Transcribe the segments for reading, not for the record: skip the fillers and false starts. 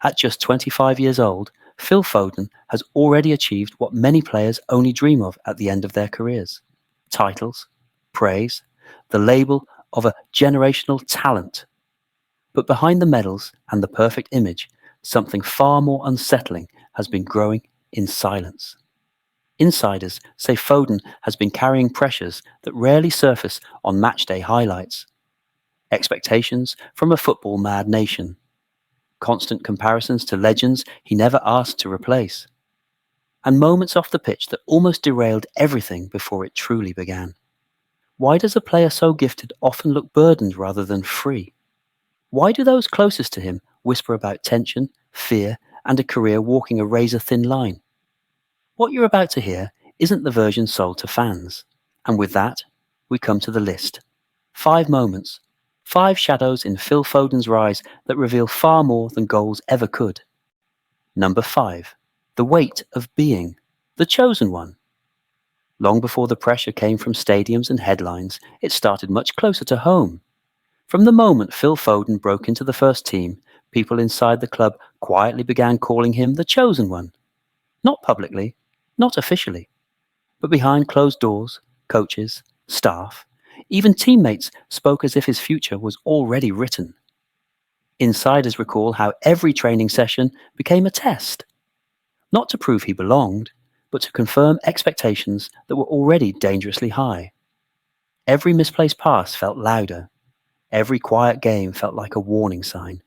At just 25 years old, Phil Foden has already achieved what many players only dream of at the end of their careers: titles, praise, the label of a generational talent. But behind the medals and the perfect image, something far more unsettling has been growing in silence. Insiders say Foden has been carrying pressures that rarely surface on matchday highlights. Expectations from a football-mad nation. Constant comparisons to legends he never asked to replace. And moments off the pitch that almost derailed everything before it truly began. Why does a player so gifted often look burdened rather than free? Why do those closest to him whisper about tension, fear, and a career walking a razor-thin line? What you're about to hear isn't the version sold to fans. And with that, we come to the list. 5 moments, 5 shadows in Phil Foden's rise that reveal far more than goals ever could. Number 5. The weight of being the chosen one. Long before the pressure came from stadiums and headlines, it started much closer to home. From the moment Phil Foden broke into the first team, people inside the club quietly began calling him the chosen one. Not publicly, not officially, but behind closed doors, coaches, staff, even teammates spoke as if his future was already written. Insiders recall how every training session became a test, not to prove he belonged, but to confirm expectations that were already dangerously high. Every misplaced pass felt louder. Every quiet game felt like a warning sign.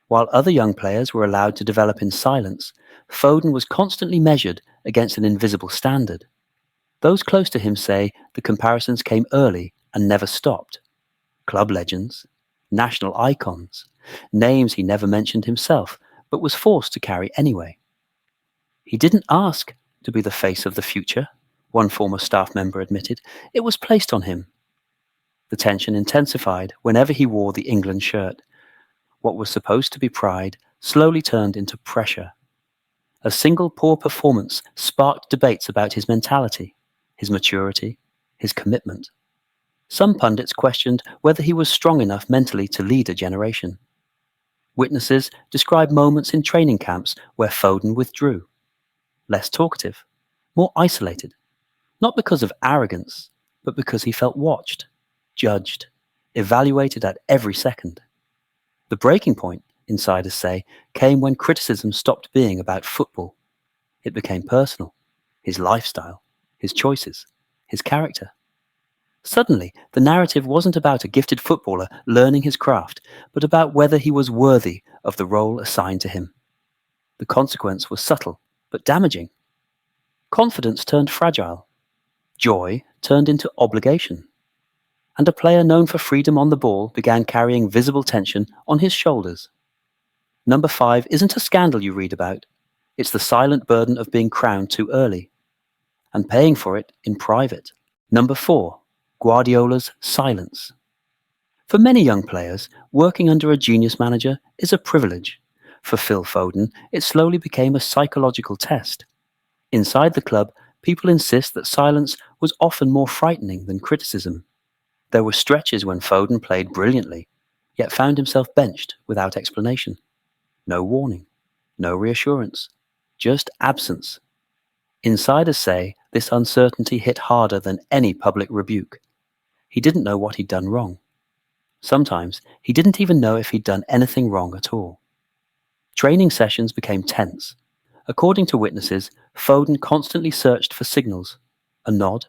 While other young players were allowed to develop in silence, Foden was constantly measured against an invisible standard. Those close to him say the comparisons came early and never stopped. Club legends, national icons, names he never mentioned himself, but was forced to carry anyway. He didn't ask to be the face of the future, one former staff member admitted. It was placed on him. The tension intensified whenever he wore the England shirt. What was supposed to be pride slowly turned into pressure. A single poor performance sparked debates about his mentality, his maturity, his commitment. Some pundits questioned whether he was strong enough mentally to lead a generation. Witnesses described moments in training camps where Foden withdrew. Less talkative, more isolated, not because of arrogance, but because he felt watched, judged, evaluated at every second. The breaking point, insiders say, came when criticism stopped being about football. It became personal, his lifestyle, his choices, his character. Suddenly, the narrative wasn't about a gifted footballer learning his craft, but about whether he was worthy of the role assigned to him. The consequence was subtle, but damaging. Confidence turned fragile. Joy turned into obligation. And a player known for freedom on the ball began carrying visible tension on his shoulders. Number 5 isn't a scandal you read about. It's the silent burden of being crowned too early, and paying for it in private. Number 4, Guardiola's silence. For many young players, working under a genius manager is a privilege. For Phil Foden, it slowly became a psychological test. Inside the club, people insist that silence was often more frightening than criticism. There were stretches when Foden played brilliantly, yet found himself benched without explanation. No warning, no reassurance, just absence. Insiders say this uncertainty hit harder than any public rebuke. He didn't know what he'd done wrong. Sometimes he didn't even know if he'd done anything wrong at all. Training sessions became tense. According to witnesses, Foden constantly searched for signals, a nod,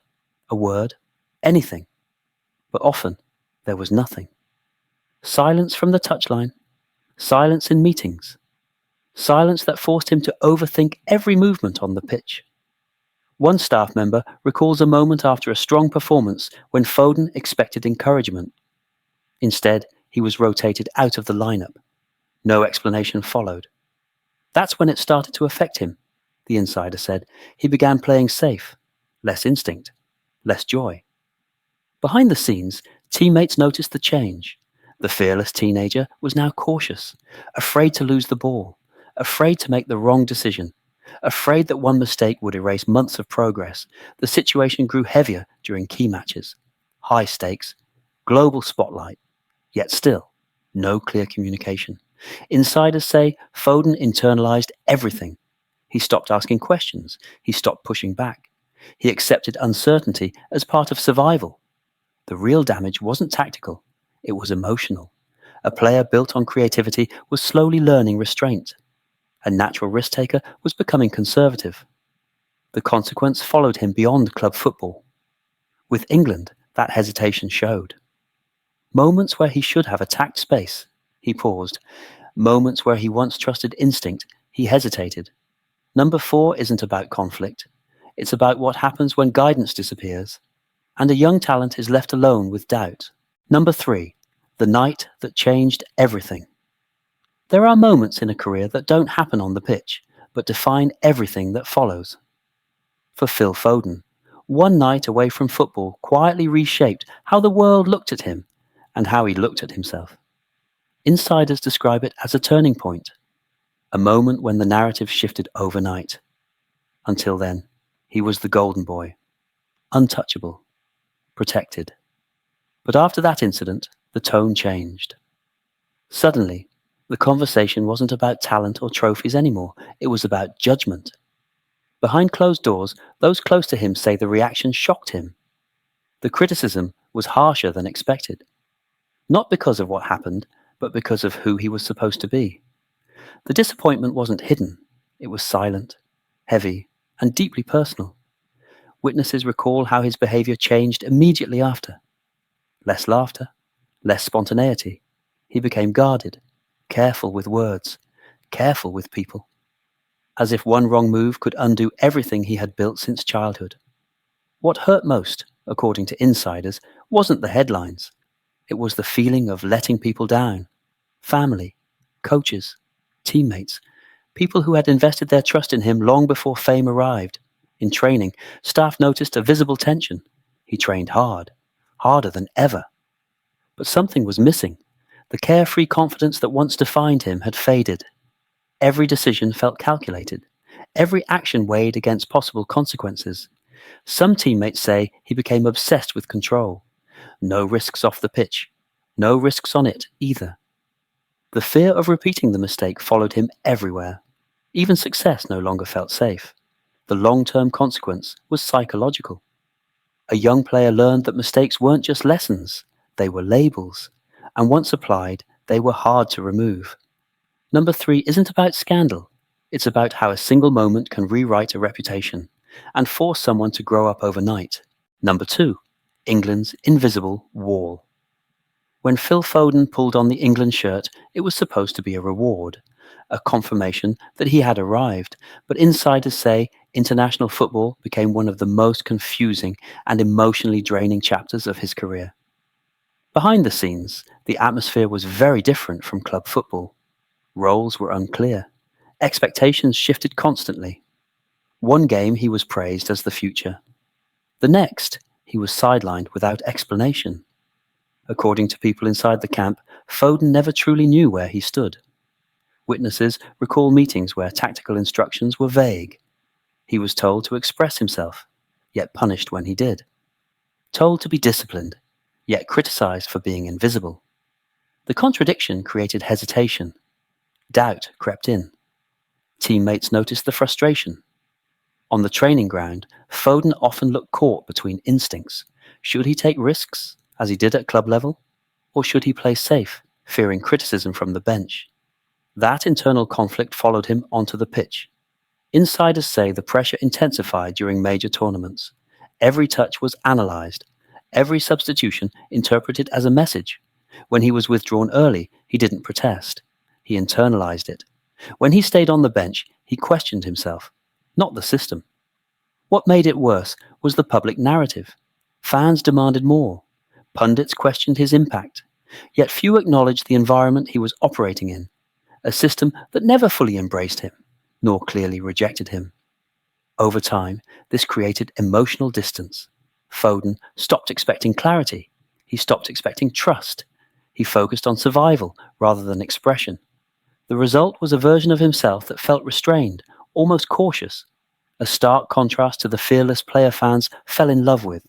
a word, anything. But often, there was nothing. Silence from the touchline, silence in meetings, silence that forced him to overthink every movement on the pitch. One staff member recalls a moment after a strong performance when Foden expected encouragement. Instead, he was rotated out of the lineup. No explanation followed. That's when it started to affect him, the insider said. He began playing safe, less instinct, less joy. Behind the scenes, teammates noticed the change. The fearless teenager was now cautious, afraid to lose the ball, afraid to make the wrong decision, afraid that one mistake would erase months of progress. The situation grew heavier during key matches. High stakes, global spotlight, yet still, no clear communication. Insiders say Foden internalized everything. He stopped asking questions. He stopped pushing back. He accepted uncertainty as part of survival. The real damage wasn't tactical. It was emotional. A player built on creativity was slowly learning restraint. A natural risk-taker was becoming conservative. The consequence followed him beyond club football. With England, that hesitation showed. Moments where he should have attacked space, he paused. Moments where he once trusted instinct, he hesitated. Number 4 isn't about conflict. It's about what happens when guidance disappears, and a young talent is left alone with doubt. Number 3, the night that changed everything. There are moments in a career that don't happen on the pitch, but define everything that follows. For Phil Foden, one night away from football quietly reshaped how the world looked at him and how he looked at himself. Insiders describe it as a turning point, a moment when the narrative shifted overnight. Until then, he was the golden boy, untouchable, protected. But after that incident, the tone changed. Suddenly, the conversation wasn't about talent or trophies anymore. It was about judgment. Behind closed doors, those close to him say the reaction shocked him. The criticism was harsher than expected. Not because of what happened, but because of who he was supposed to be. The disappointment wasn't hidden. It was silent, heavy, and deeply personal. Witnesses recall how his behavior changed immediately after. Less laughter, less spontaneity. He became guarded, careful with words, careful with people. As if one wrong move could undo everything he had built since childhood. What hurt most, according to insiders, wasn't the headlines. It was the feeling of letting people down. Family, coaches, teammates, people who had invested their trust in him long before fame arrived. In training, staff noticed a visible tension. He trained hard, harder than ever. But something was missing. The carefree confidence that once defined him had faded. Every decision felt calculated. Every action weighed against possible consequences. Some teammates say he became obsessed with control. No risks off the pitch. No risks on it either. The fear of repeating the mistake followed him everywhere. Even success no longer felt safe. The long-term consequence was psychological. A young player learned that mistakes weren't just lessons. They were labels. And once applied, they were hard to remove. Number 3 isn't about scandal. It's about how a single moment can rewrite a reputation and force someone to grow up overnight. Number 2, England's invisible wall. When Phil Foden pulled on the England shirt, it was supposed to be a reward, a confirmation that he had arrived. But insiders say international football became one of the most confusing and emotionally draining chapters of his career. Behind the scenes, the atmosphere was very different from club football. Roles were unclear. Expectations shifted constantly. One game he was praised as the future. The next, he was sidelined without explanation. According to people inside the camp, Foden never truly knew where he stood. Witnesses recall meetings where tactical instructions were vague. He was told to express himself, yet punished when he did. Told to be disciplined, yet criticized for being invisible. The contradiction created hesitation. Doubt crept in. Teammates noticed the frustration. On the training ground, Foden often looked caught between instincts. Should he take risks, as he did at club level? Or should he play safe, fearing criticism from the bench? That internal conflict followed him onto the pitch. Insiders say the pressure intensified during major tournaments. Every touch was analysed. Every substitution interpreted as a message. When he was withdrawn early, he didn't protest. He internalized it. When he stayed on the bench, he questioned himself, not the system. What made it worse was the public narrative. Fans demanded more. Pundits questioned his impact. Yet few acknowledged the environment he was operating in, a system that never fully embraced him, nor clearly rejected him. Over time, this created emotional distance. Foden stopped expecting clarity. He stopped expecting trust. He focused on survival rather than expression. The result was a version of himself that felt restrained, almost cautious, a stark contrast to the fearless player fans fell in love with.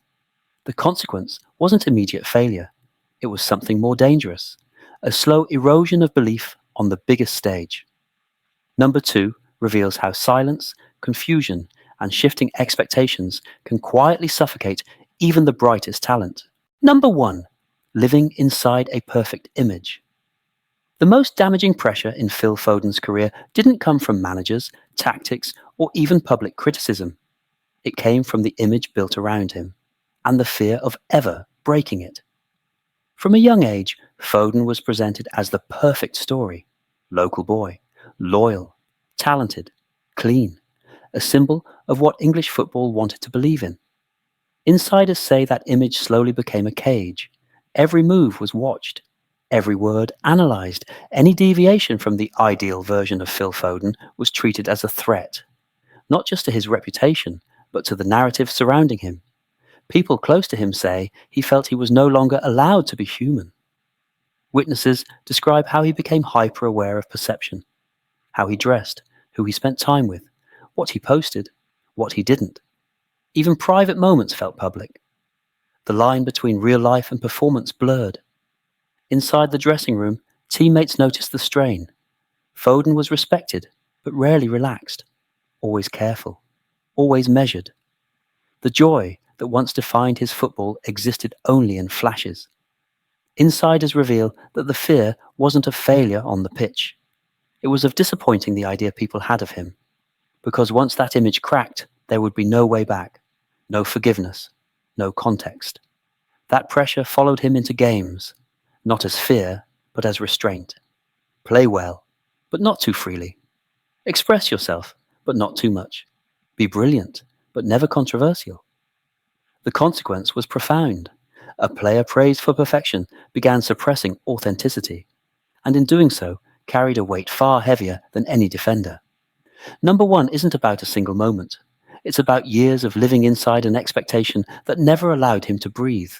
The consequence wasn't immediate failure. It was something more dangerous, a slow erosion of belief on the biggest stage. Number 2 reveals how silence, confusion, and shifting expectations can quietly suffocate even the brightest talent. Number 1. Living inside a perfect image. The most damaging pressure in Phil Foden's career didn't come from managers, tactics, or even public criticism. It came from the image built around him, and the fear of ever breaking it. From a young age, Foden was presented as the perfect story. Local boy, loyal, talented, clean, a symbol of what English football wanted to believe in. Insiders say that image slowly became a cage. Every move was watched, every word analysed. Any deviation from the ideal version of Phil Foden was treated as a threat, not just to his reputation, but to the narrative surrounding him. People close to him say he felt he was no longer allowed to be human. Witnesses describe how he became hyper-aware of perception, how he dressed, who he spent time with, what he posted, what he didn't. Even private moments felt public. The line between real life and performance blurred. Inside the dressing room, teammates noticed the strain. Foden was respected, but rarely relaxed, always careful, always measured. The joy that once defined his football existed only in flashes. Insiders reveal that the fear wasn't of failure on the pitch. It was of disappointing the idea people had of him, because once that image cracked, there would be no way back, no forgiveness, no context. That pressure followed him into games, not as fear, but as restraint. Play well, but not too freely. Express yourself, but not too much. Be brilliant, but never controversial. The consequence was profound. A player praised for perfection began suppressing authenticity, and in doing so, carried a weight far heavier than any defender. Number 1 isn't about a single moment. It's about years of living inside an expectation that never allowed him to breathe.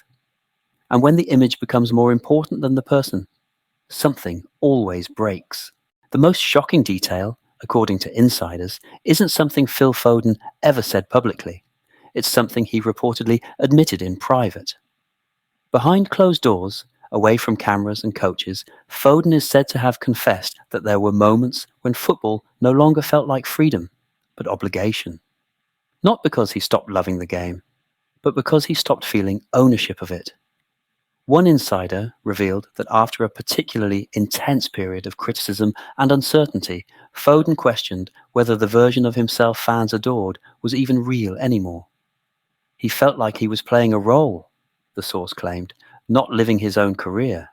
And when the image becomes more important than the person, something always breaks. The most shocking detail, according to insiders, isn't something Phil Foden ever said publicly. It's something he reportedly admitted in private. Behind closed doors, away from cameras and coaches, Foden is said to have confessed that there were moments when football no longer felt like freedom, but obligation. Not because he stopped loving the game, but because he stopped feeling ownership of it. One insider revealed that after a particularly intense period of criticism and uncertainty, Foden questioned whether the version of himself fans adored was even real anymore. He felt like he was playing a role, the source claimed, not living his own career.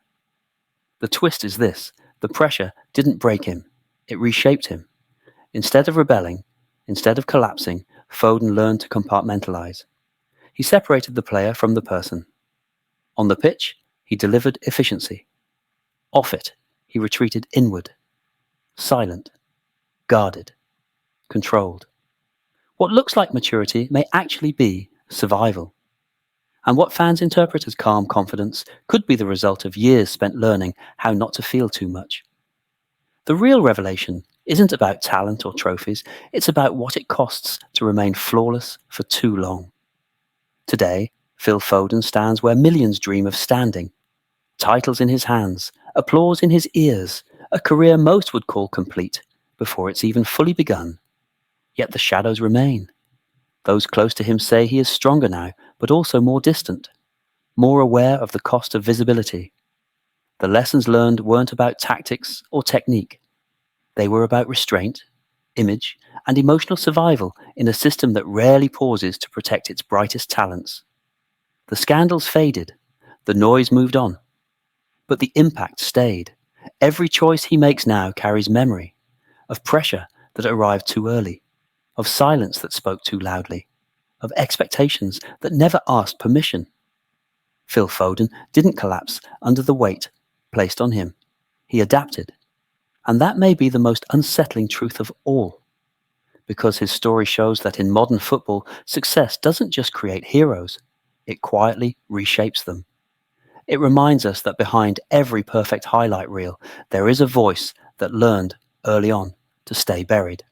The twist is this: the pressure didn't break him, it reshaped him. Instead of rebelling, instead of collapsing, Foden learned to compartmentalize. He separated the player from the person. On the pitch, he delivered efficiency. Off it, he retreated inward, silent, guarded, controlled. What looks like maturity may actually be survival. And what fans interpret as calm confidence could be the result of years spent learning how not to feel too much. The real revelation isn't about talent or trophies, it's about what it costs to remain flawless for too long. Today, Phil Foden stands where millions dream of standing. Titles in his hands, applause in his ears, a career most would call complete before it's even fully begun. Yet the shadows remain. Those close to him say he is stronger now, but also more distant, more aware of the cost of visibility. The lessons learned weren't about tactics or technique. They were about restraint, image, and emotional survival in a system that rarely pauses to protect its brightest talents. The scandals faded, the noise moved on, but the impact stayed. Every choice he makes now carries memory of pressure that arrived too early, of silence that spoke too loudly, of expectations that never asked permission. Phil Foden didn't collapse under the weight placed on him. He adapted. And that may be the most unsettling truth of all, because his story shows that in modern football, success doesn't just create heroes, it quietly reshapes them. It reminds us that behind every perfect highlight reel, there is a voice that learned early on to stay buried.